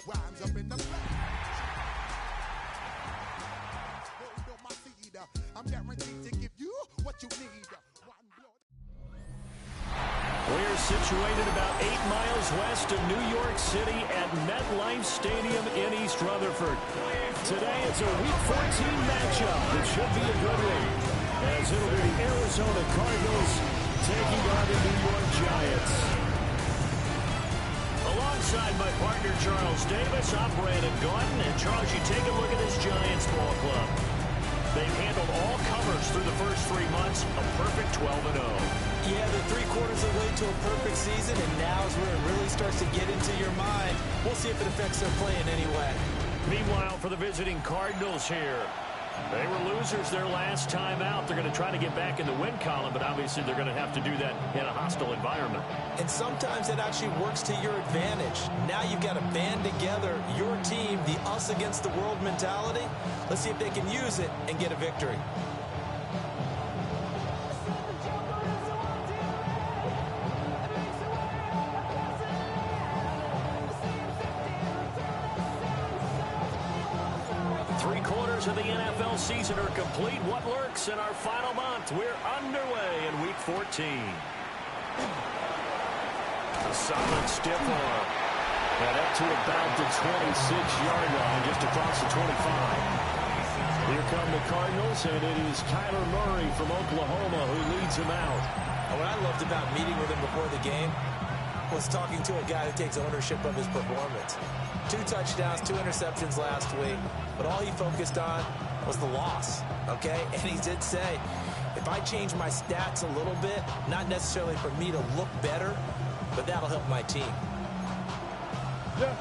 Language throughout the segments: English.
Rhymes up in the back. Hold on my seed. I'm guaranteed to give you what you need. One blood. We're situated about 8 miles west of New York City at MetLife Stadium in East Rutherford. Today it's a Week 14 matchup. It should be a good one, as it'll be the Arizona Cardinals taking on the New York Giants. Alongside my partner Charles Davis, I'm Brandon Gaudin. And Charles, you take a look at this Giants ball club. They've handled all covers through the first 3 months, a perfect 12-0. Yeah, they're 3/4 of the way to a perfect season, and now's where it really starts to get into your mind. We'll see if it affects their play in any way. Meanwhile, for the visiting Cardinals here, they were losers their last time out. They're going to try to get back in the win column, but obviously they're going to have to do that in a hostile environment. And sometimes it actually works to your advantage. Now you've got to band together your team, the us against the world mentality. Let's see if they can use it and get a victory. Of the NFL season are complete. What lurks in our final month? We're underway in Week 14. A solid stiff arm. And up to about the 26-yard line, just across the 25. Here come the Cardinals, and it is Kyler Murray from Oklahoma who leads them out. What I loved about meeting with him before the game was talking to a guy who takes ownership of his performance. 2 touchdowns, 2 interceptions last week, but all he focused on was the loss, okay? And he did say, if I change my stats a little bit, not necessarily for me to look better, but that'll help my team. Yeah.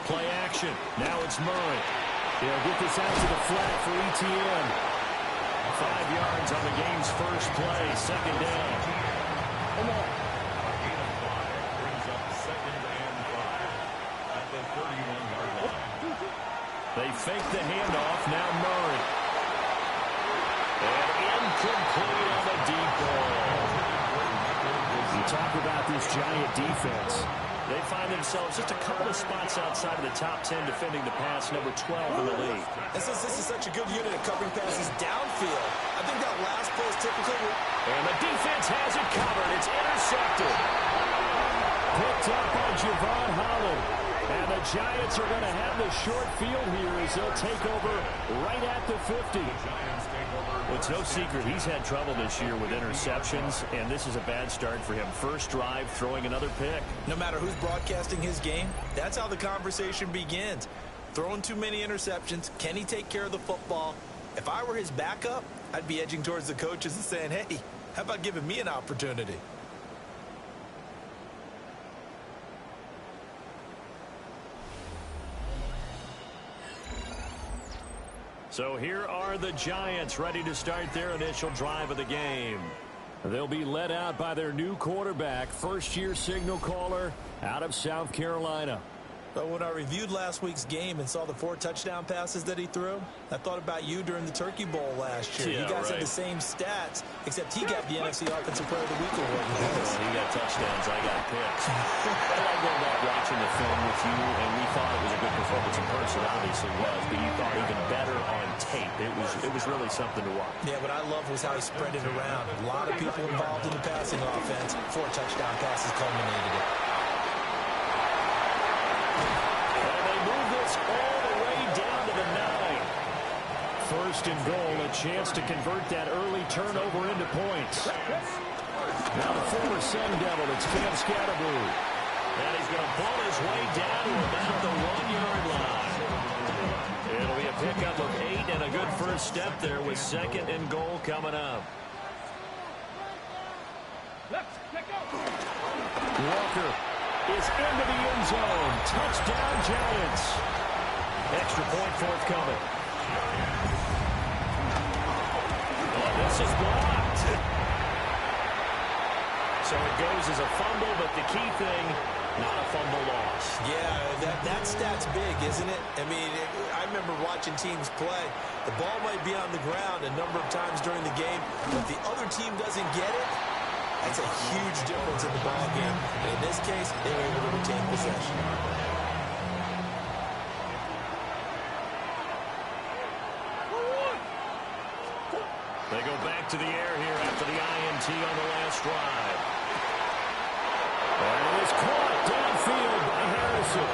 Play action. Now it's Murray. He'll get this out to the flat for ETN. 5 yards on the game's first play, second down. Come on. Brings up second and 5 at the 31-yard line. They fake the handoff. Now Murray. And incomplete on the deep ball. You talk about this Giant defense. They find themselves just a couple of spots outside of the top 10 defending the pass, number 12 in the league. And since this is such a good unit at covering passes downfield, I think that last play is typically... And the defense has it covered. It's intercepted. Picked up by Javon Holland. And the Giants are going to have the short field here as they'll take over right at the 50. Well, it's no secret he's had trouble this year with interceptions, and this is a bad start for him. First drive, throwing another pick. No matter who's broadcasting his game, that's how the conversation begins. Throwing too many interceptions, can he take care of the football? If I were his backup, I'd be edging towards the coaches and saying, hey, how about giving me an opportunity? So here are the Giants ready to start their initial drive of the game. They'll be led out by their new quarterback, first-year signal caller out of South Carolina. But when I reviewed last week's game and saw the 4 touchdown passes that he threw, I thought about you during the Turkey Bowl last year. Yeah, you guys right. had the same stats, except he got the NFC Offensive Player of the Week award. He got touchdowns, I got picks. I like going back watching the film with you, and we thought it was a good performance in person. Obviously was, but you thought even better on tape. It was really something to watch. Yeah, what I loved was how he spread it around. A lot of people involved in the passing offense. 4 touchdown passes culminated it. First and goal, a chance to convert that early turnover into points. Now the former Sun Devil, it's Cam Scatterboo. And he's going to pull his way down to about the 1-yard line. It'll be a pickup of 8 and a good first step there with second and goal coming up. Walker is into the end zone. Touchdown, Giants. Extra point forthcoming. This is blocked. So it goes as a fumble, but the key thing, Not a fumble loss. Yeah, that stat's big, isn't it? I mean, I remember watching teams play. The ball might be on the ground a number of times during the game, but if the other team doesn't get it, that's a huge difference in the ball game. And in this case, they were able to retain possession. They go back to the air here after the INT on the last drive. And it is caught downfield by Harrison.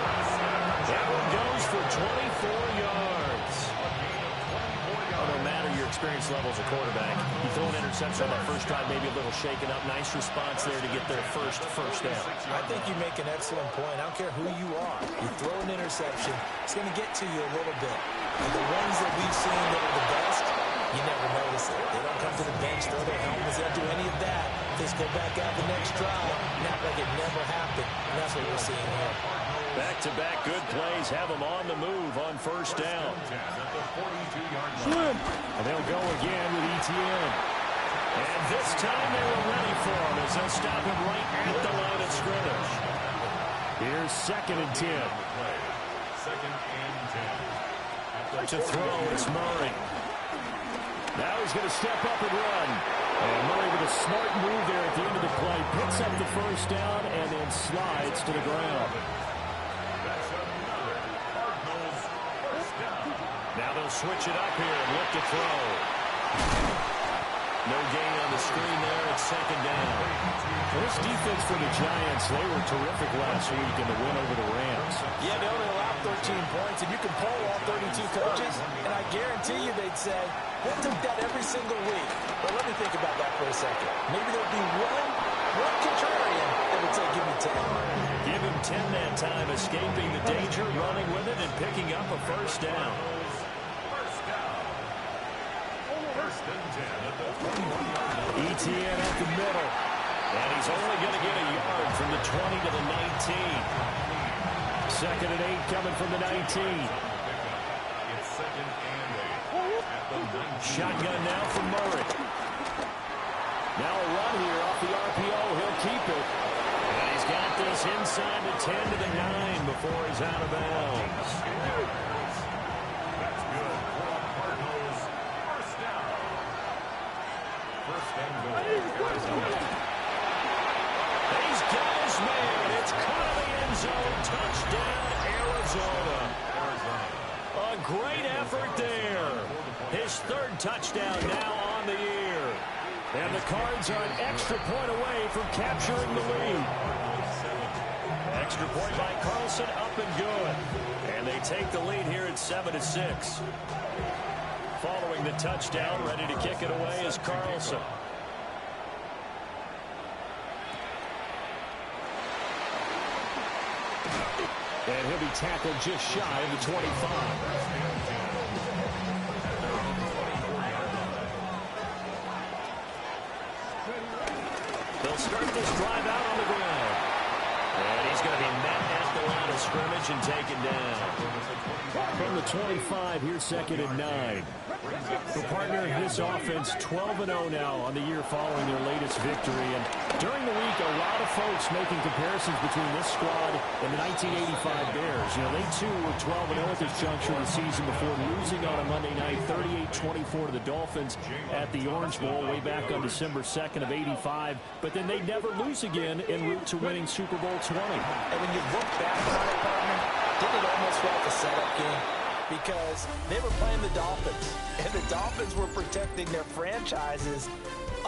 That one goes for 24 yards. No matter your experience level as a quarterback, you throw an interception on that first drive, maybe a little shaken up. Nice response there to get their first down. I think you make an excellent point. I don't care who you are. You throw an interception, it's going to get to you a little bit. And the ones that we've seen that are the best, you never notice it. They don't come to the bench, throw their helmets, they don't do any of that. They just go back out the next drive, not like it never happened. And that's what we're seeing here. Back-to-back good plays have them on the move on first down. And they'll go again with ETN. And this time they were ready for him as they'll stop him right at the line of scrimmage. Here's 2nd and 10. To throw, it's Murray. Now he's going to step up and run. And Murray with a smart move there at the end of the play. Picks up the first down and then slides to the ground. Now they'll switch it up here and look to throw. No gain on the screen there. It's 2nd down. This defense for the Giants, they were terrific last week in the win over the Rams. Yeah, they only allowed 13 points, and you can poll all 32 coaches, and I guarantee you they'd say, we'll take that every single week. But let me think about that for a second. Maybe there'd be one contrarian that would say, give me 10. Give him 10 that time, escaping the danger, running with it, and picking up a first down. ETN at the middle. And he's only going to get a yard from the 20 to the 19. 2nd and 8 coming from the 19. Shotgun now from Murray. Now a run here off the RPO. He'll keep it. And he's got this inside the 10 to the 9 before he's out of bounds. That's good. Cardinals first down. First and goal. Arizona. He's got his man. It's caught in the end zone. Touchdown, Arizona. A great effort there. His 3rd touchdown now on the year. And the Cards are an extra point away from capturing the lead. Extra point by Carlson, up and good. And they take the lead here at 7-6. Following the touchdown, ready to kick it away is Carlson. And he'll be tackled just shy of the 25. They'll start this drive out on the ground. And he's going to be met at the line of scrimmage and taken down. From the 25, here's 2nd and 9. The partner, this offense 12-0 now on the year following their latest victory. And during the week, a lot of folks making comparisons between this squad and the 1985 Bears. You know, they too were 12-0 at this juncture of the season before losing on a Monday night, 38-24 to the Dolphins at the Orange Bowl way back on December 2nd of 85. But then they never lose again en route to winning Super Bowl 20. And when you look back on it, partner, didn't it almost feel like a setup game? Because they were playing the Dolphins, and the Dolphins were protecting their franchise's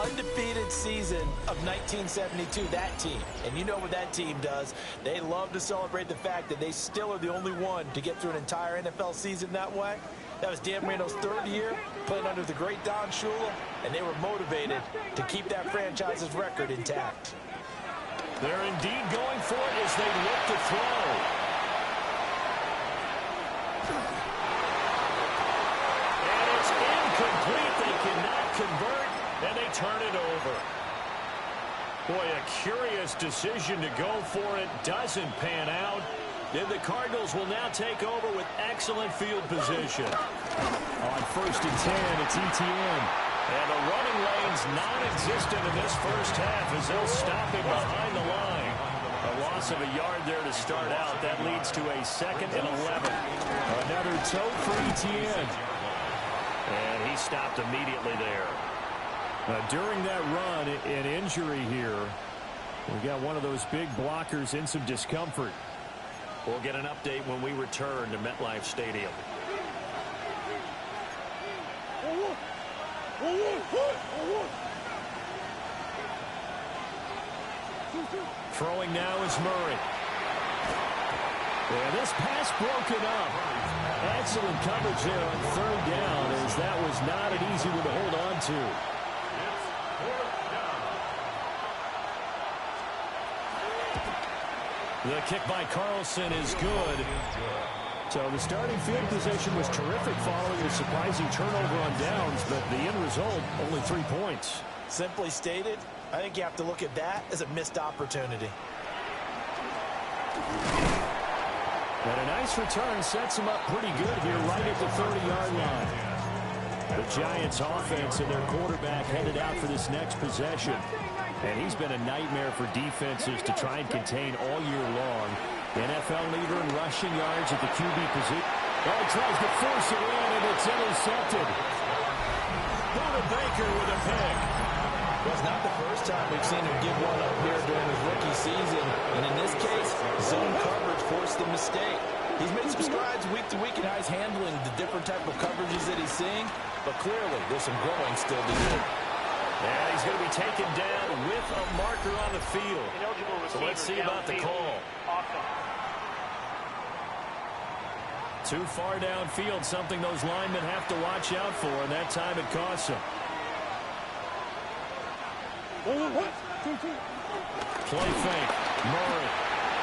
undefeated season of 1972, that team. And you know what that team does. They love to celebrate the fact that they still are the only one to get through an entire NFL season that way. That was Dan Marino's 3rd year, playing under the great Don Shula, and they were motivated to keep that franchise's record intact. They're indeed going for it as they look to throw. Complete, they cannot convert, and they turn it over. Boy, a curious decision to go for it. Doesn't pan out. Then the Cardinals will now take over with excellent field position. On 1st and 10, it's ETN. And the running lane's non-existent in this first half as they'll stop him behind the line. A loss of a yard there to start out. That leads to a 2nd and 11. Another toe for Etienne. And he stopped immediately there. During that run, an injury here. We got one of those big blockers in some discomfort. We'll get an update when we return to MetLife Stadium. Throwing now is Murray. And this pass broken up. Excellent coverage there on 3rd down, as that was not an easy one to hold on to. The kick by Carlson is good. So the starting field position was terrific following a surprising turnover on downs, but the end result, only 3 points. Simply stated, I think you have to look at that as a missed opportunity. And a nice return sets him up pretty good here right at the 30-yard line. The Giants offense and their quarterback headed out for this next possession. And he's been a nightmare for defenses to try and contain all year long. NFL leader in rushing yards at the QB position. Oh, he tries to force it in, and it's intercepted. Buda Baker with a pick. Well, it's not the first time we've seen him give one up here during his rookie season. And in this case, zone coverage forced the mistake. He's made some strides week to week in how he's handling the different type of coverages that he's seeing. But clearly, there's some growing still to do. And he's going to be taken down with a marker on the field. So let's see about the call. Too far downfield, something those linemen have to watch out for, and that time it costs them. Play fake. Murray.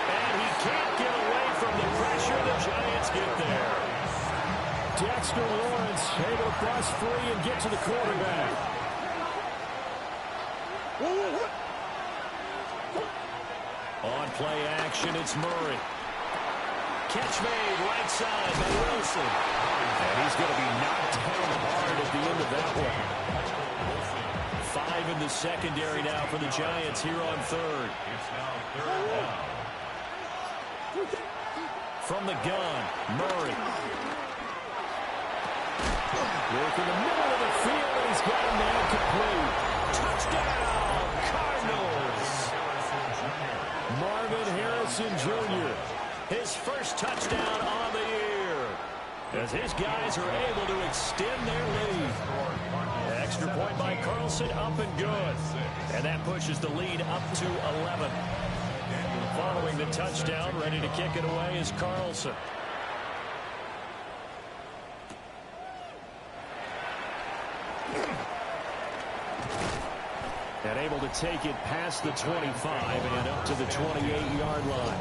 And he can't get away from the pressure. The Giants get there. Dexter Lawrence able to bust free and get to the quarterback. On play action, it's Murray. Catch made right side by Wilson. And he's going to be knocked down hard at the end of that one. 5 in the secondary now for the Giants here on 3rd. From the gun, Murray. Work in the middle of the field, and he's got him now complete. Touchdown, Cardinals! Marvin Harrison Jr., his first touchdown on the year, as his guys are able to extend their lead. Extra point by Carlson, up and good. And that pushes the lead up to 11. Following the touchdown, ready to kick it away is Carlson. And able to take it past the 25 and up to the 28-yard line.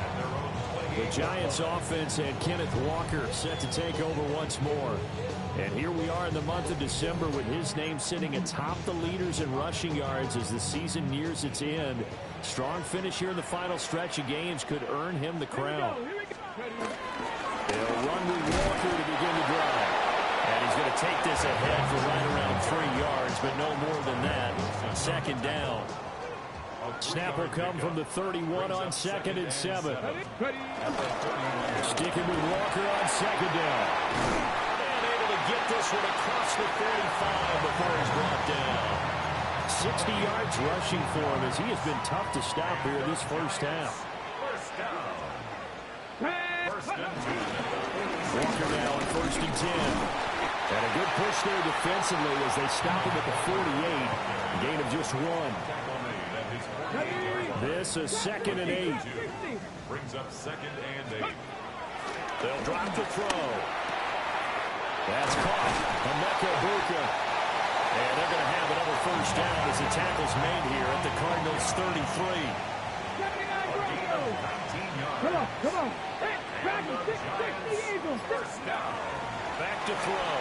The Giants offense had Kenneth Walker set to take over once more. And here we are in the month of December with his name sitting atop the leaders in rushing yards as the season nears its end. Strong finish here in the final stretch of games could earn him the crown. They'll run with Walker to begin the drive. And he's going to take this ahead for right around 3 yards, but no more than that. 2nd down. Snap will come from the 31 on 2nd and 7. Sticking with Walker on 2nd down. And able to get this one across the 45 before he's brought down. 60 yards rushing for him as he has been tough to stop here this first half. Walker now on 1st and 10. And a good push there defensively as they stop him at the 48. Gain of just 1. This is 2nd and 8. Brings up 2nd and 8. They'll drop the throw. That's caught. Emeka Egbuka. And they're going to have another first down as the tackle's made here at the Cardinals' 33. Come on. Hey, Rocky, stick the Eagles. First down. Back to throw.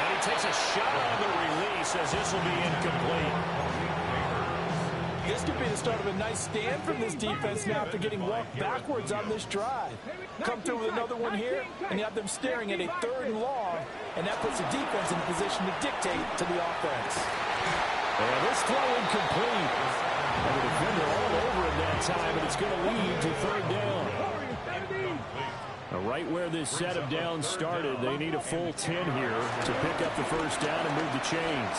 And he takes a shot on the release as this will be incomplete. This could be the start of a nice stand from this defense now after getting walked backwards on this drive. Come through with another one here, and you have them staring at a 3rd and long, and that puts the defense in a position to dictate to the offense. And this throw incomplete. And the defender all over him that time, and it's going to lead to third down. Right where this set of downs started, they need a full 10 here to pick up the first down and move the chains.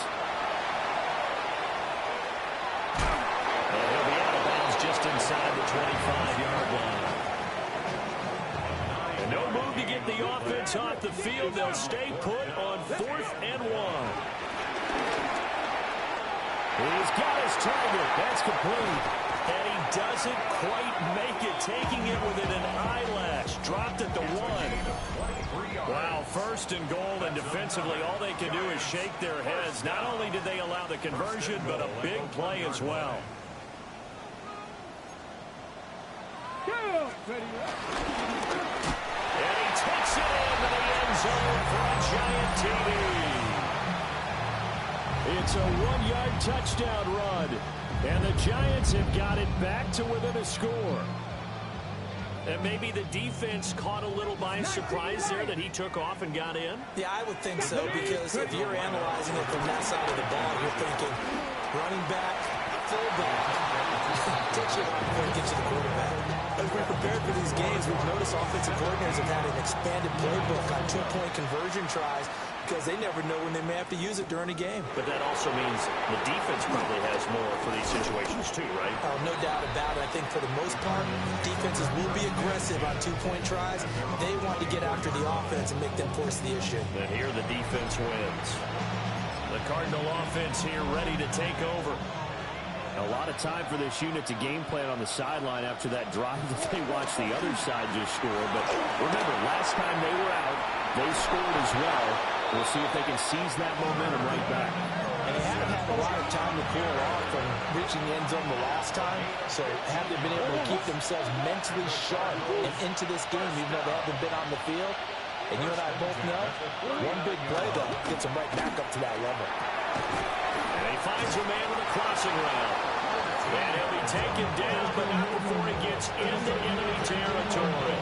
And he'll be out of bounds just inside the 25-yard line. And no move to get the offense off the field. They'll stay put on 4th and 1. He's got his target. That's complete. And he doesn't quite make it, taking it within an eyelash. Dropped at the 1. Wow, 1st and goal, and defensively all they can do is shake their heads. Not only did they allow the conversion, but a big play as well. And he takes it into the end zone for a giant TD. It's a 1-yard touchdown run. And the Giants have got it back to within a score. And maybe the defense caught a little by surprise there that he took off and got in? Yeah, I would think so, because if you're analyzing it from that side of the ball, you're thinking running back, fullback, takes you off before it gets to the quarterback. As we prepared for these games, we've noticed offensive coordinators have had an expanded playbook on 2-point conversion tries because they never know when they may have to use it during a game. But that also means the defense probably has more for these situations too, right? Oh, no doubt about it. I think for the most part, defenses will be aggressive on 2-point tries. They want to get after the offense and make them force the issue. And here the defense wins. The Cardinal offense here ready to take over. A lot of time for this unit to game plan on the sideline after that drive that they watched the other side just score. But remember, last time they were out, they scored as well. We'll see if they can seize that momentum right back. And they haven't had a lot of time to cool off from reaching the end zone the last time. So have they been able to keep themselves mentally sharp and into this game, even though they haven't been on the field? And you and I both know, one big play, though, gets them right back up to that level. And he finds a man with a crossing route. And he'll be taken down, but not before he gets into enemy territory.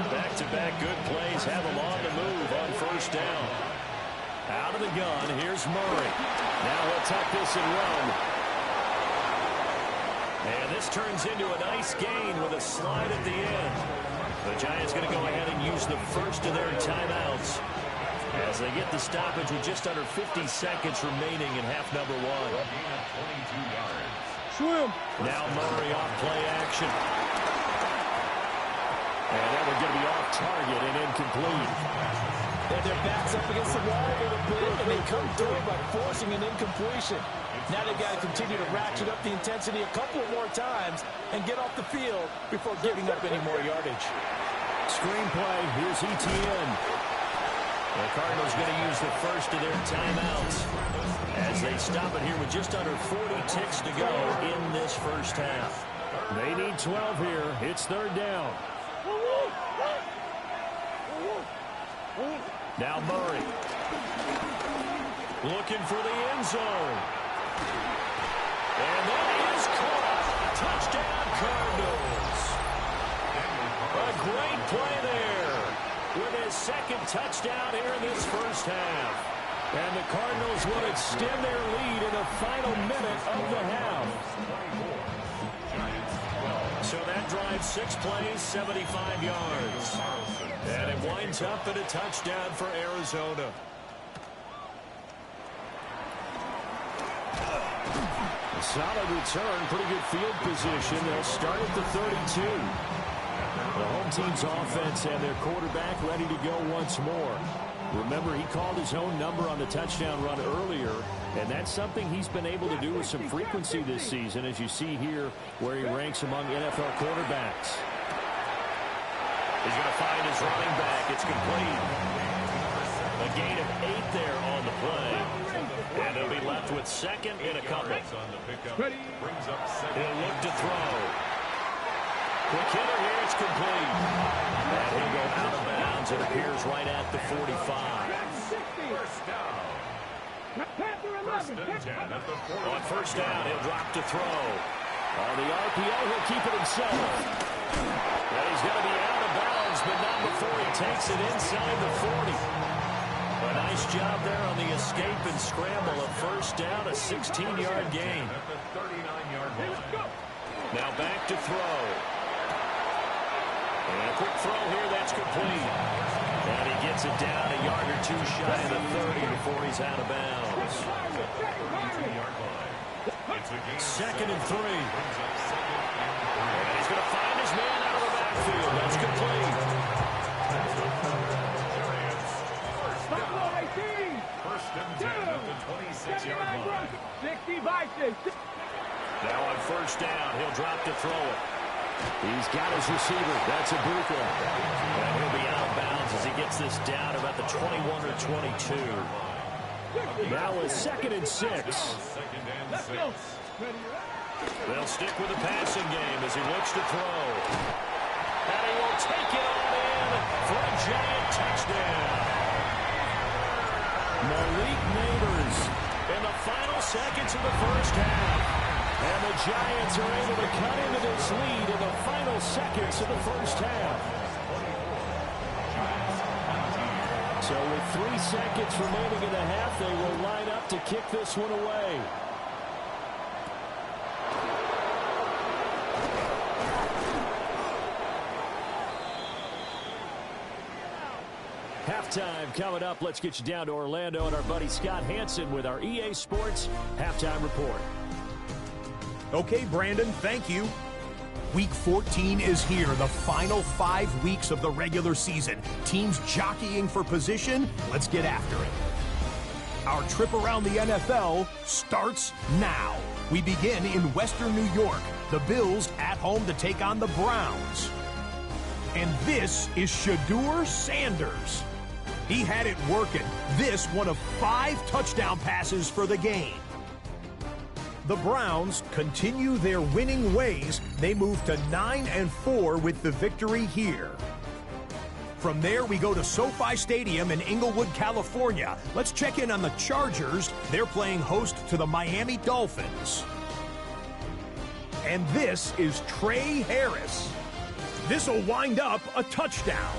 Back-to-back good plays have him on the move on first down. Out of the gun, here's Murray. Now he'll tuck this and run. And this turns into a nice gain with a slide at the end. The Giants going to go ahead and use the first of their timeouts as they get the stoppage with just under 50 seconds remaining in half number 1. Swim. Now Murray off play action. And that one's going to be off target and incomplete. And their backs up against the wall a little bit, and they come through by forcing an incompletion. Now they've got to continue to ratchet up the intensity a couple more times and get off the field before giving up any more yardage. Screenplay, here's Etienne. The Cardinals going to use the first of their timeouts as they stop it here with just under 40 ticks to go in this first half. They need 12 here. It's third down. Now Murray. Looking for the end zone. And that is caught. Touchdown Cardinals. A great play there with his second touchdown here in this first half. And the Cardinals will extend their lead in the final minute of the half. So that drives 6 plays, 75 yards. And it winds up at a touchdown for Arizona. A solid return, pretty good field position. They'll start at the 32. The home team's offense and their quarterback ready to go once more. Remember, he called his own number on the touchdown run earlier, and that's something he's been able to do with some frequency this season, as you see here where he ranks among NFL quarterbacks. He's going to find his running back. It's complete. A gain of 8 there on the play. And he'll be left with second and a couple. He'll look to throw. The killer here is complete. And he'll go out of bounds. It appears right at the 45. On first down, he'll drop to throw. On the RPO, he'll keep it himself. And he's going to be out of bounds, but not before he takes it inside the 40. A nice job there on the escape and scramble, a first down, a 16-yard gain. At the 39-yard line. Now back to throw. And a quick throw here, that's complete. And he gets it down a yard or two shy of the 30 before he's out of bounds. Second and 3. And he's going to find his man out of the backfield. That's complete. First and 10 at the 26-yard line. 65. Now on first down, he'll drop to throw it. He's got his receiver. That's Ibuka. And he'll be out of bounds as he gets this down about the 21 or 22. Now a 2nd and 6. Let's go. They'll stick with the passing game as he looks to throw. And he will take it on in for a giant touchdown. Malik Neighbors in the final seconds of the first half. And the Giants are able to cut into this lead in the final seconds of the first half. So with 3 seconds remaining in the half, they will line up to kick this one away. Halftime coming up. Let's get you down to Orlando and our buddy Scott Hanson with our EA Sports Halftime Report. Okay, Brandon, thank you. Week 14 is here, the final 5 weeks of the regular season. Teams jockeying for position. Let's get after it. Our trip around the NFL starts now. We begin in Western New York. The Bills at home to take on the Browns. And this is Shedeur Sanders. He had it working. This one of 5 touchdown passes for the game. The Browns continue their winning ways. They move to 9-4 with the victory here. From there, we go to SoFi Stadium in Inglewood, California. Let's check in on the Chargers. They're playing host to the Miami Dolphins. And this is Trey Harris. This will wind up a touchdown.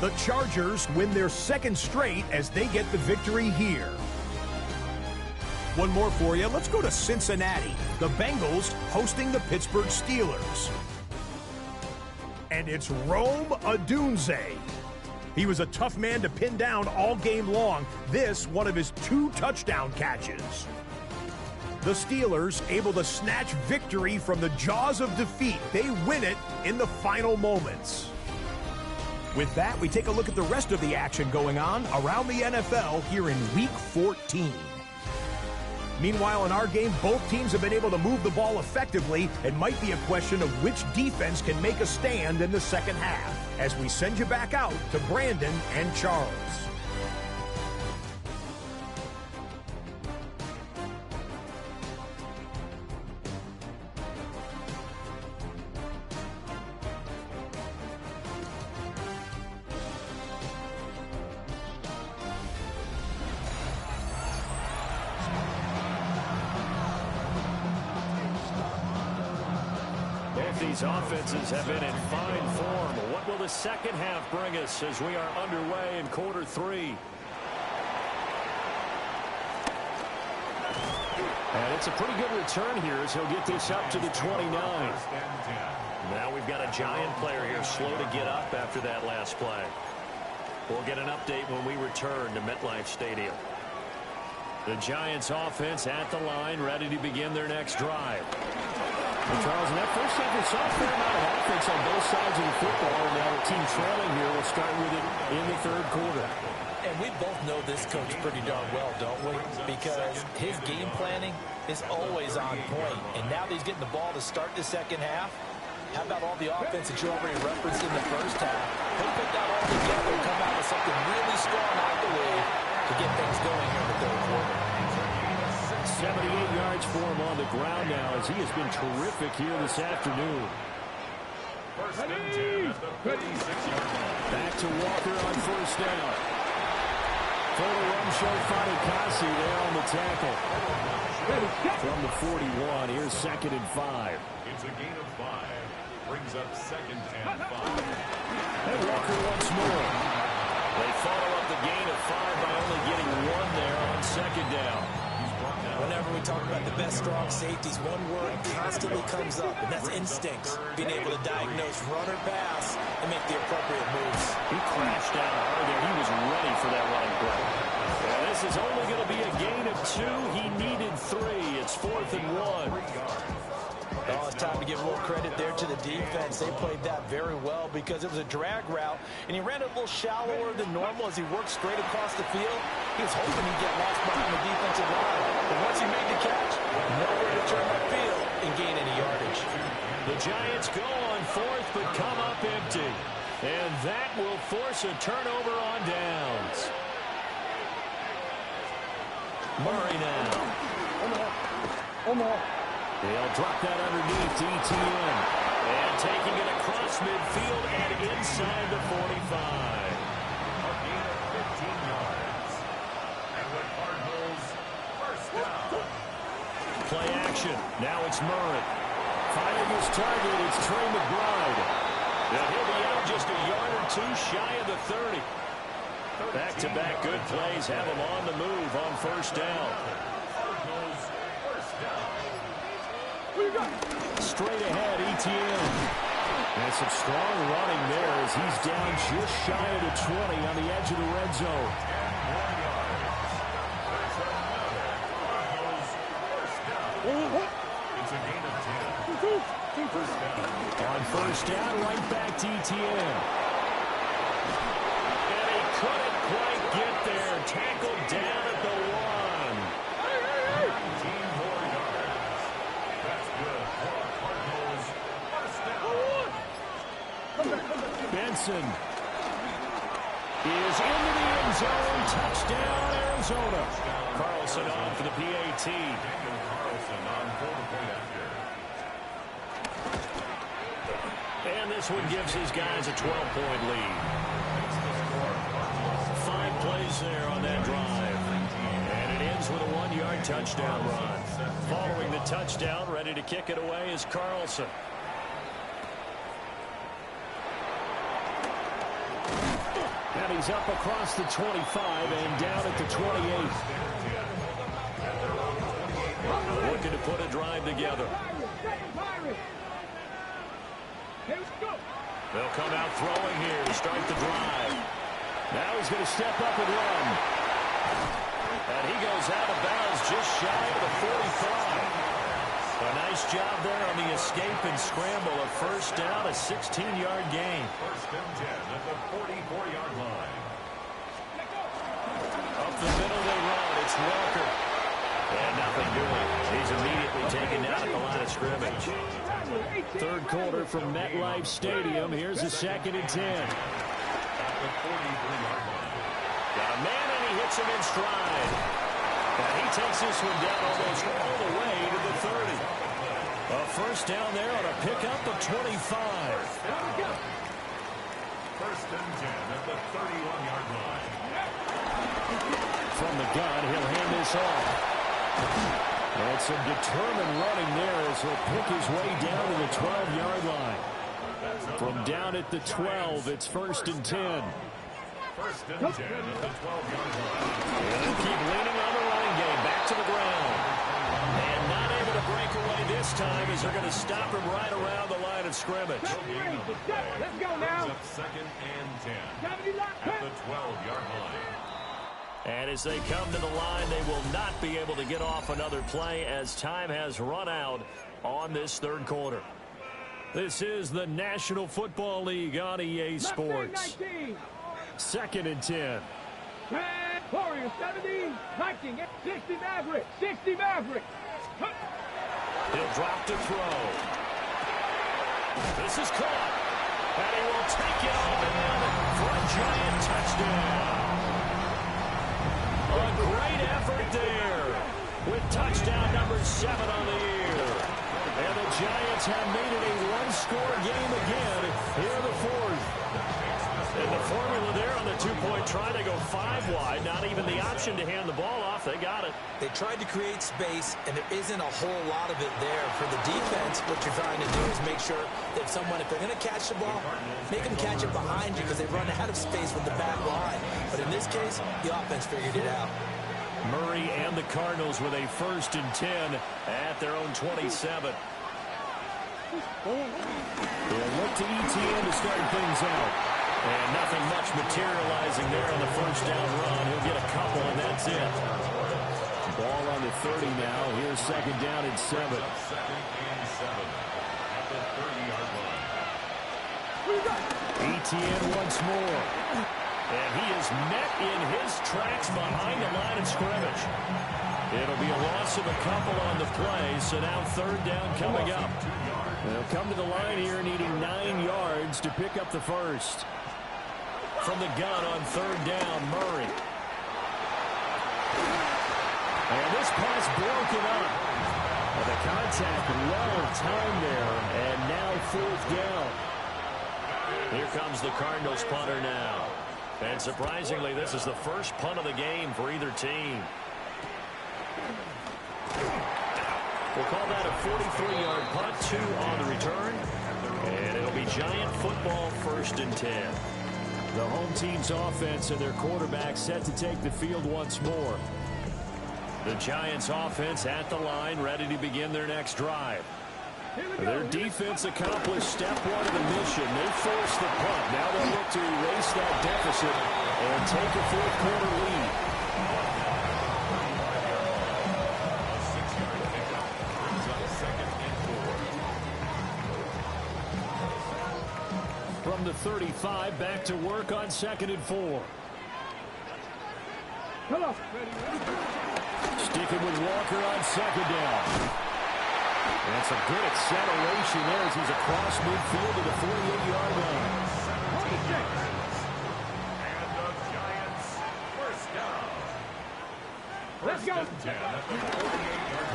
The Chargers win their 2nd straight as they get the victory here. One more for you. Let's go to Cincinnati. The Bengals hosting the Pittsburgh Steelers. And it's Rome Odunze. He was a tough man to pin down all game long. This, one of his 2 touchdown catches. The Steelers able to snatch victory from the jaws of defeat. They win it in the final moments. With that, we take a look at the rest of the action going on around the NFL here in Week 14. Meanwhile, in our game, both teams have been able to move the ball effectively. It might be a question of which defense can make a stand in the second half. As we send you back out to Brandon and Charles. These offenses have been in fine form. What will the second half bring us as we are underway in quarter 3? And it's a pretty good return here as he'll get this up to the 29. Now we've got a Giant player here slow to get up after that last play. We'll get an update when we return to MetLife Stadium. The Giants offense at the line, ready to begin their next drive. Well, Charles, in that first half, we saw a fair amount of offense on both sides of the football. And now the team trailing here will start with it in the third quarter. And we both know this coach pretty darn well, don't we? Because his game planning is always on point. And now that he's getting the ball to start the second half, how about all the offense that you already referenced in the first half? He'll put that all together and come out with something really strong out the way to get things going here in the third quarter. 78 yards for him on the ground now as he has been terrific here this afternoon. First and 10 at the 36-yard line. Back to Walker on first down. Total run show Fatukasi there on the tackle. From the 41, here's 2nd and 5. It's a gain of 5. Brings up 2nd and 5. And Walker once more. They follow up the gain of 5 by only getting 1 there Whenever we talk about the best strong safeties, one word constantly comes up, and that's instincts. Being able to diagnose run or pass and make the appropriate moves. He crashed down hard there. He was ready for that running play. And this is only going to be a gain of 2. He needed 3. It's 4th and 1. Oh, it's time to give a little credit there to the defense. They played that very well because it was a drag route, and he ran it a little shallower than normal as he worked straight across the field. He was hoping he'd get lost behind the defensive line. But once he made the catch, nowhere to turn upfield and gain any yardage. The Giants go on 4th, but come up empty. And that will force a turnover on downs. Murray now. They'll drop that underneath to ETN. And taking it across midfield and inside the 45. A gain of 15 yards. And the Cardinals first down. Play action. Now it's Murray. Finding his target, it's Trey McBride. And he'll be out just a yard or 2 shy of the 30. Back-to-back good plays have him on the move on first down. Cardinals first down. Straight ahead, ETN. And some strong running there as he's down just shy of the 20 on the edge of the red zone. It's a gain of 10. First down. On first down, right back to ETN. And he couldn't quite get there. Tackled down at the 1. 19 more yards. That's good for Cardinals. First down. Benson is into the end zone. Touchdown, Arizona. Carlson on for the PAT. Daniel Carlson on for the point after. And this one gives his guys a 12-point lead. 5 plays there on that drive. And it ends with a 1-yard touchdown run. Following the touchdown, ready to kick it away is Carlson. And he's up across the 25 and down at the 28. Looking to put a drive together. They'll come out throwing here to start the drive. Now he's going to step up and run. And he goes out of bounds just shy of the 45. A nice job there on the escape and scramble. A first down, a 16-yard gain. First and 10 at the 44-yard line. Up the middle they run. It's Walker. And nothing doing. He's immediately taken down at the line of scrimmage. Third quarter from MetLife Stadium. Here's a 2nd and 10. At the 43-yard line. Got a man and he hits him in stride. And he takes this one down almost all the way to the 30. A first down there on a pickup of 25. First and 10 at the 31-yard line. From the gun, he'll hand this off. And some determined running there as he'll pick his way down to the 12-yard line. From down at the 12, it's first and 10. First and 10 at the 12-yard line. And they'll keep leaning on the running game. Back to the ground. And not able to break away this time as they're going to stop him right around the line of scrimmage. Let's go now. Up 2nd and 10 at the 12-yard line. And as they come to the line, they will not be able to get off another play as time has run out on this third quarter. This is the National Football League on EA Sports. 2nd and 10. Warriors 70, 19, 60 Mavericks, 60 Mavericks. He'll drop to throw. This is caught. And he will take it all in for a giant touchdown. A great effort there with touchdown number 7 on the year. And the Giants have made it a one-score game again here in the 4th. And the formula there on the 2-point try, they go 5 wide. Not even the option to hand the ball off. They got it. They tried to create space, and there isn't a whole lot of it there. For the defense, what you're trying to do is make sure that if they're going to catch the ball, make them catch it behind you because they run out of space with the back line. But in this case, the offense figured it out. Murray and the Cardinals with a 1st and 10 at their own 27. They'll look to ETN to start things out. And nothing much materializing there on the 1st down run. He'll get a couple, and that's it. Ball on the 30 now. Here's 2nd down and 7. 2nd and 7 at the 30-yard line. ETN once more. And he is met in his tracks behind the line of scrimmage. It'll be a loss of a couple on the play, so now 3rd down coming up. They'll come to the line here needing 9 yards to pick up the 1st. From the gun on 3rd down, Murray. And this pass broken up. And the contact well timed there, and now 4th down. Here comes the Cardinals punter now. And surprisingly, this is the first punt of the game for either team. We'll call that a 43-yard punt, 2 on the return. And it'll be Giant football, 1st and 10. The home team's offense and their quarterback set to take the field once more. The Giants offense at the line, ready to begin their next drive. Their defense accomplished step 1 of the mission. They forced the punt. Now they'll look to erase that deficit and take a 4th quarter lead. A 6-yard pickup brings up 2nd and 4. From the 35, back to work on 2nd and 4. Sticking with Walker on 2nd down. And some good acceleration there as he's across midfield to the 48-yard line. And the Giants, 1st down. Let's go.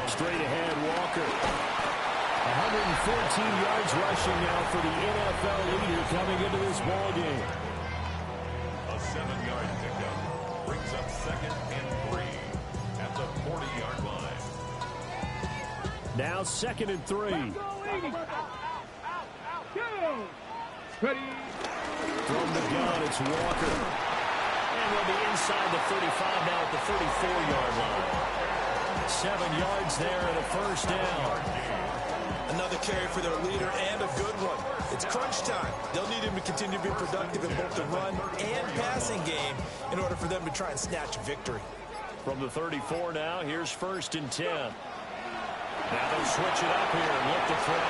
Straight ahead, Walker. 114 yards rushing now for the NFL leader coming into this ball game. A 7-yard pickup brings up 2nd and 3 at the 40-yard line. Now 2nd and 3. Ready. From the gun, it's Walker. And we'll be inside the 35 now at the 34-yard line. 7 yards there and a 1st down. Another carry for their leader and a good one. It's crunch time. They'll need him to continue to be productive in both the run and passing game in order for them to try and snatch a victory. From the 34 now, here's 1st and 10. Now they'll switch it up here and look to throw.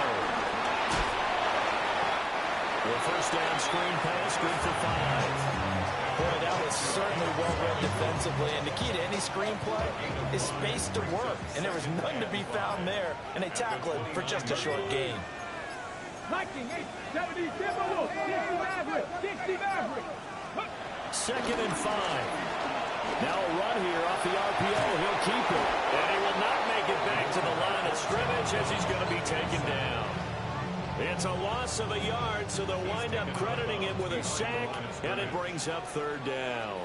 The 1st down screen pass, good for 5. Boy, that was certainly well read defensively, and the key to any screenplay is space to work, and there was none to be found there, and they tackle it for just a short gain. 1970 Timberwolves, 60 Maverick. 2nd and 5. Now a run here off the RPO. He'll keep it. And he will not make it back to the line of scrimmage as he's going to be taken down. It's a loss of a yard, so they'll wind up crediting him with a sack, and it brings up 3rd down.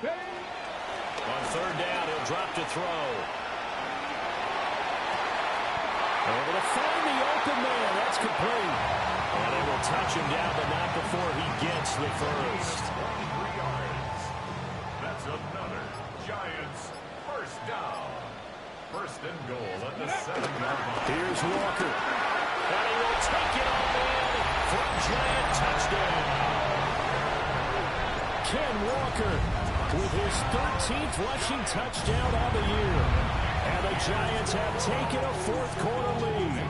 On 3rd down, he'll drop to throw. Able to find the open man. That's complete. And they will touch him down, but not before he gets the 1st. 23 yards. That's another Giants 1st down. 1st and goal at the 7-yard line. Here's Walker. And he will take it all in for a Giant touchdown. Ken Walker with his 13th rushing touchdown on the year. And the Giants have taken a 4th quarter lead.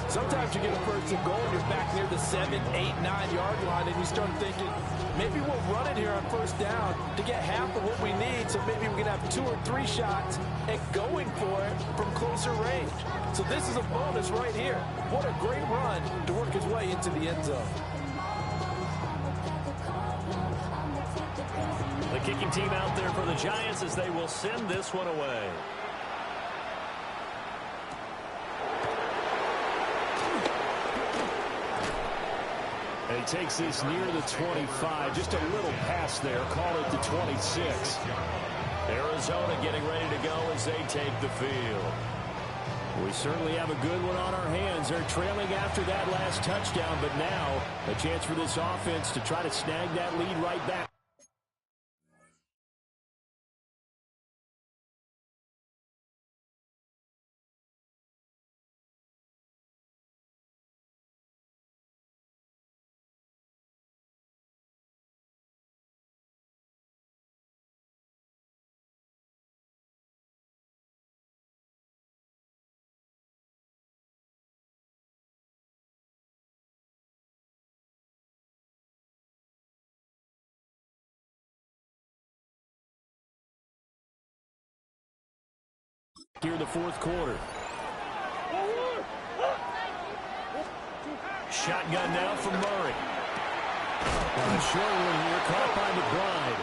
Sometimes you get a 1st and goal and you're back near the 7, 8, 9-yard line, and you start thinking, maybe we'll run it here on 1st down to get half of what we need, so maybe we can have 2 or 3 shots and going for it from closer range. So this is a bonus right here. What a great run to work his way into the end zone. The kicking team out there for the Giants as they will send this one away. And he takes this near the 25. Just a little pass there. Call it the 26. Arizona getting ready to go as they take the field. We certainly have a good one on our hands. They're trailing after that last touchdown, but now a chance for this offense to try to snag that lead right back. here in the fourth quarter. Shotgun now from Murray. A short one here, caught by McBride.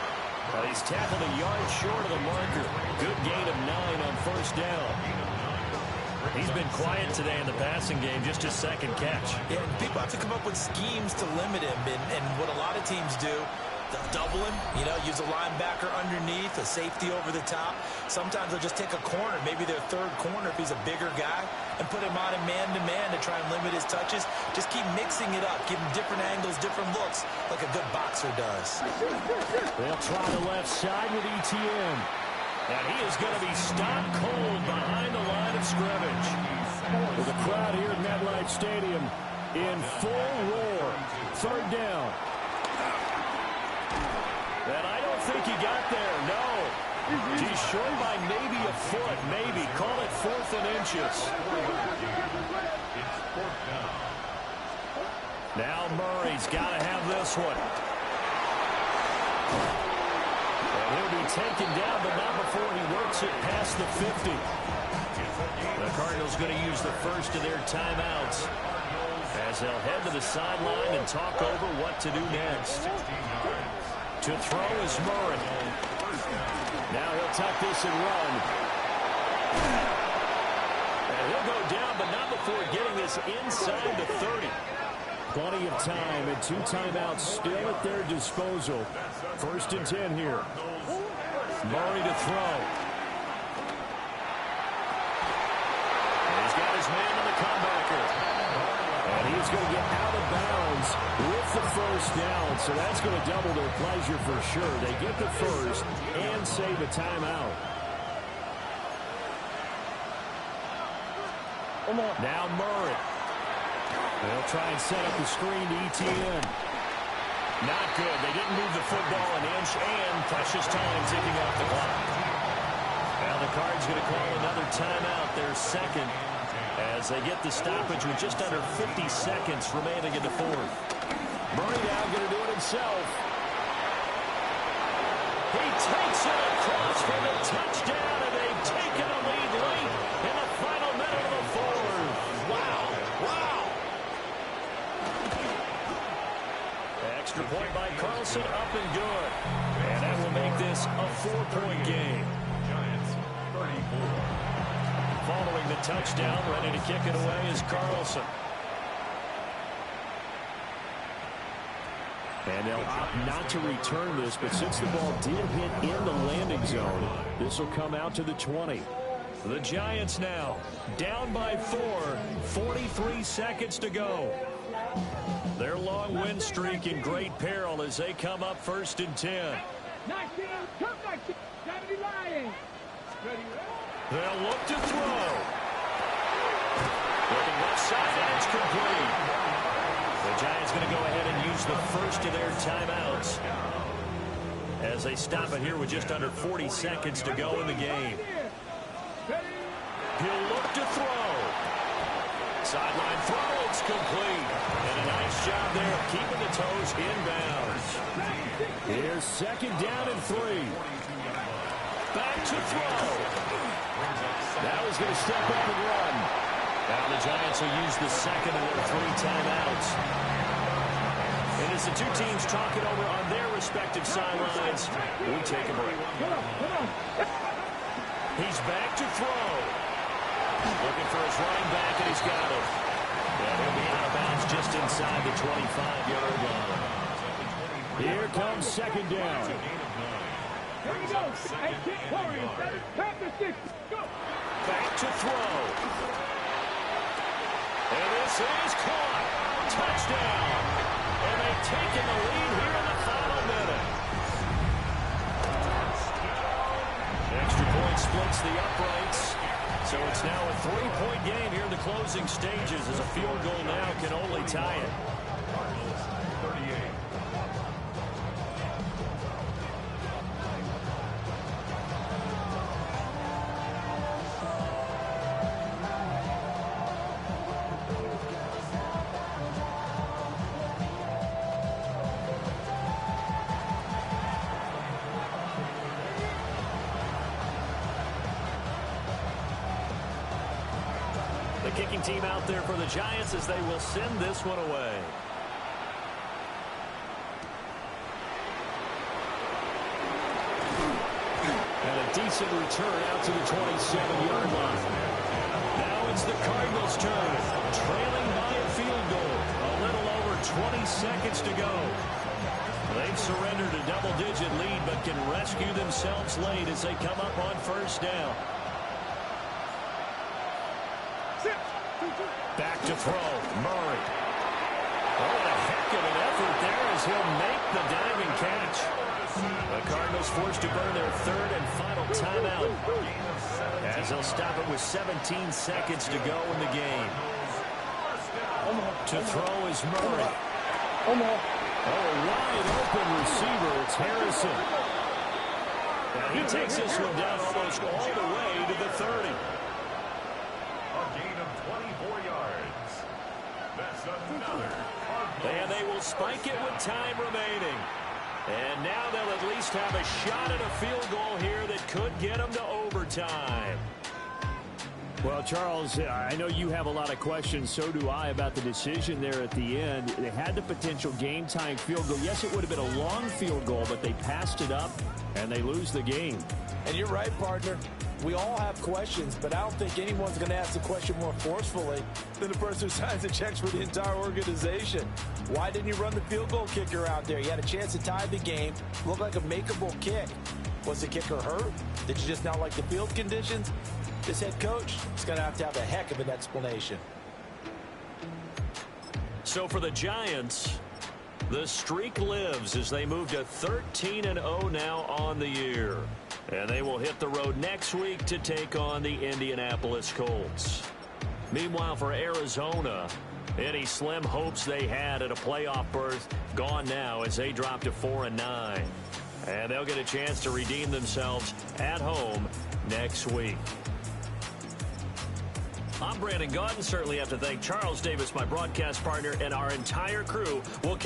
He's tackled a yard short of the marker. Good gain of 9 on first down. He's been quiet today in the passing game, just his second catch. Yeah, and people have to come up with schemes to limit him, and what a lot of teams do, they'll double him, use a linebacker underneath, a safety over the top. Sometimes they'll just take a corner, maybe their third corner if he's a bigger guy, and put him on a man-to-man to try and limit his touches. Just keep mixing it up, give him different angles, different looks, like a good boxer does. They'll try the left side with ETN. And he is going to be stopped cold behind the line of scrimmage. With the crowd here at MetLife Stadium in full roar. Third down. And I don't think he got there, no. He's short by maybe a foot, maybe. Call it 4th and inches. Now Murray's got to have this one. And he'll be taken down, but not before he works it past the 50. The Cardinals going to use the first of their timeouts as they'll head to the sideline and talk over what to do next. To throw is Murray. Now he'll tuck this and run. And he'll go down, but not before getting this inside the 30. Plenty of time and 2 timeouts still at their disposal. 1st and 10 here. Murray to throw. And he's got his man on the comebacker. And he's going to get out of bounds with the first down. So that's going to double their pleasure for sure. They get the first and save a timeout. Now Murray. They'll try and set up the screen to ETN. Not good. They didn't move the football an inch, and precious time ticking off the clock. Now the Cards going to call another timeout, their second, as they get the stoppage with just under 50 seconds remaining in the fourth. Murray now going to do it himself. He takes it across for the touchdown, and they've taken a lead late in the final minute of the fourth. Wow. Extra point by Carlson, up and good. And that will make this a 4-point game. Giants 34. Following the touchdown, ready to kick it away is Carlson. And they'll opt not to return this, but since the ball did hit in the landing zone, this will come out to the 20. The Giants now down by 4, 43 seconds to go. Their long win streak in great peril as they come up 1st and 10. They'll look to throw. Looking left side, and it's complete. The Giants going to go ahead and use the first of their timeouts as they stop it here with just under 40 seconds to go in the game. He'll look to throw. Sideline throw, it's complete. And a nice job there of keeping the toes inbounds. Here's 2nd down and 3. Back to throw. Now he's going to step up and run. Now the Giants will use the second of their 3 timeouts. And as the 2 teams talk it over on their respective sidelines, we take a break. He's back to throw. Looking for his running back, and he's got it. And he'll be out of bounds just inside the 25-yard line. Here comes 2nd down. Back to throw. And this is caught. Touchdown. And they've taken the lead here in the final minute. Extra point splits the uprights. So it's now a 3-point game here in the closing stages as a field goal now can only tie it. Cardinals 38. the kicking team out there for the Giants as they will send this one away. And a decent return out to the 27-yard line. Now it's the Cardinals' turn, trailing by a field goal. A little over 20 seconds to go. They've surrendered a double-digit lead, but can rescue themselves late as they come up on first down. Back to throw, Murray. Oh, what a heck of an effort there as he'll make the diving catch. The Cardinals forced to burn their third and final timeout as they'll stop it with 17 seconds to go in the game. To throw is Murray. Oh, a wide open receiver. It's Harrison. And he takes this one down almost all the way to the 30. A gain of 24 yards. That's another. And they will spike it with time remaining. And now they'll at least have a shot at a field goal here that could get them to overtime. Well, Charles, I know you have a lot of questions. So do I about the decision there at the end. They had the potential game-tying field goal. Yes, it would have been a long field goal, but they passed it up, and they lose the game. And you're right, partner. We all have questions, but I don't think anyone's going to ask the question more forcefully than the person who signs the checks for the entire organization. Why didn't you run the field goal kicker out there? You had a chance to tie the game. Looked like a makeable kick. Was the kicker hurt? Did you just not like the field conditions? This head coach is going to have a heck of an explanation. So for the Giants, the streak lives as they move to 13-0 now on the year. And they will hit the road next week to take on the Indianapolis Colts. Meanwhile, for Arizona, any slim hopes they had at a playoff berth gone now as they drop to 4-9. And they'll get a chance to redeem themselves at home next week. I'm Brandon Gaudin. Certainly have to thank Charles Davis, my broadcast partner, and our entire crew. We'll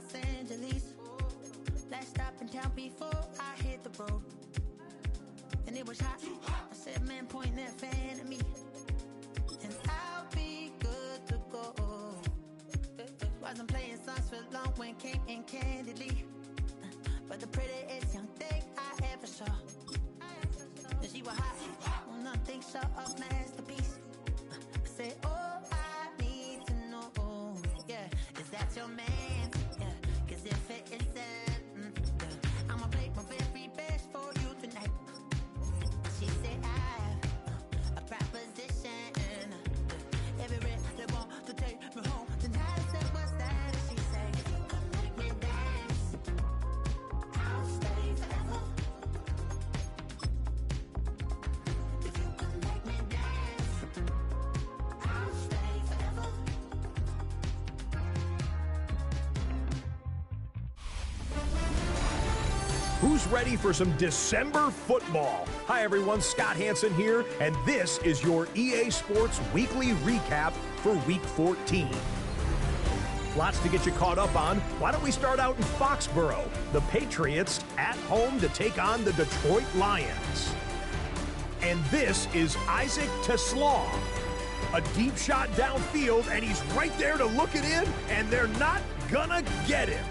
Los Angeles. Last stop in town before I hit the road. And it was hot. I said, man, point that fan at me. And I'll be good to go. Wasn't playing songs for long when came in candidly. But the prettiest young thing I ever saw. And she was hot. Well, nothing short of masterpiece. I said, oh, I need to know. Yeah, is that your man? Yeah, cause if it isn't, I'ma play my very best for you tonight. She said, I have a proposition. Every they want to take me home. Then I said, what's that? She said, if you come make me dance, I'll stay forever. If you come make me dance, I'll stay forever. Who's ready for some December football? Hi everyone, Scott Hansen here, and this is your EA Sports Weekly Recap for Week 14. Lots to get you caught up on. Why don't we start out in Foxborough? The Patriots at home to take on the Detroit Lions. And this is Isaac TeSlaa. A deep shot downfield, and he's right there to look it in, and they're not gonna get him.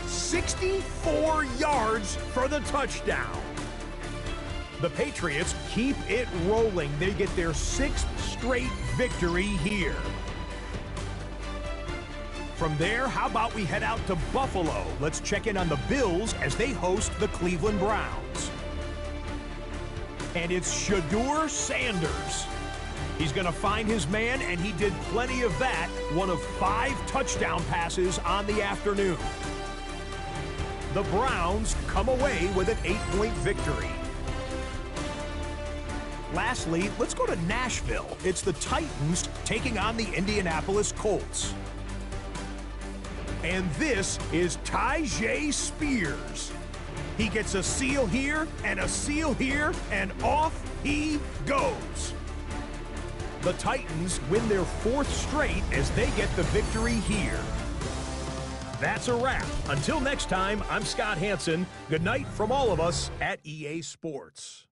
64 yards for the touchdown. The Patriots keep it rolling. They get their 6th straight victory here. From there, how about we head out to Buffalo? Let's check in on the Bills as they host the Cleveland Browns. And it's Shedeur Sanders. He's going to find his man, and he did plenty of that. One of 5 touchdown passes on the afternoon. The Browns come away with an 8-point victory. Lastly, let's go to Nashville. It's the Titans taking on the Indianapolis Colts. And this is Tyjae Spears. He gets a seal here and a seal here, and off he goes. The Titans win their 4th straight as they get the victory here. That's a wrap. Until next time, I'm Scott Hanson. Good night from all of us at EA Sports.